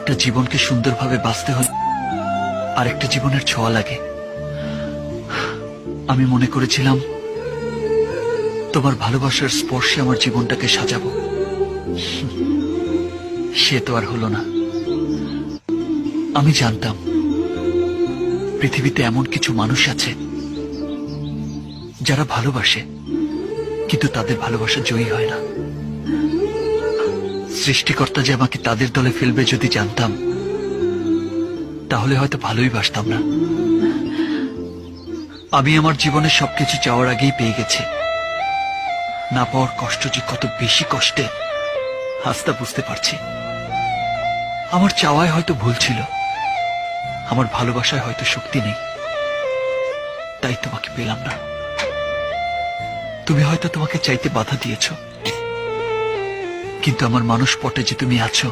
একটা জীবনকে সুন্দরভাবে বাঁচতে হলে আরেকটা জীবনের ছোঁয়া লাগে। আমি মনে করেছিলাম তোমার ভালোবাসার স্পর্শে আমার জীবনটাকে সাজাবো, সে তো আর হলো না। আমি জানতাম পৃথিবীতে এমন কিছু মানুষ আছে যারা ভালোবাসে, কিন্তু তাদের ভালোবাসা জয়ী হয় না। সৃষ্টিকর্তা যে আমাকে তাদের দলে ফেলবে যদি জানতাম, তাহলে হয়তো ভালোই বাসতাম না। আমি আমার জীবনে সবকিছু চাওয়ার আগেই পেয়ে গেছি। না পাওয়ার কষ্ট যে কত বেশি কষ্টে, আজ তা বুঝতে পারছি। আমার চাওয়ায় হয়তো ভুল ছিল, আমার ভালোবাসায় হয়তো শক্তি নেই, তাই তোমাকে পেলাম না। তুমি হয়তো তোমাকে চাইতে বাধা দিয়েছ, কিন্তু আমার মানুষ পটে যে তুমি আছো,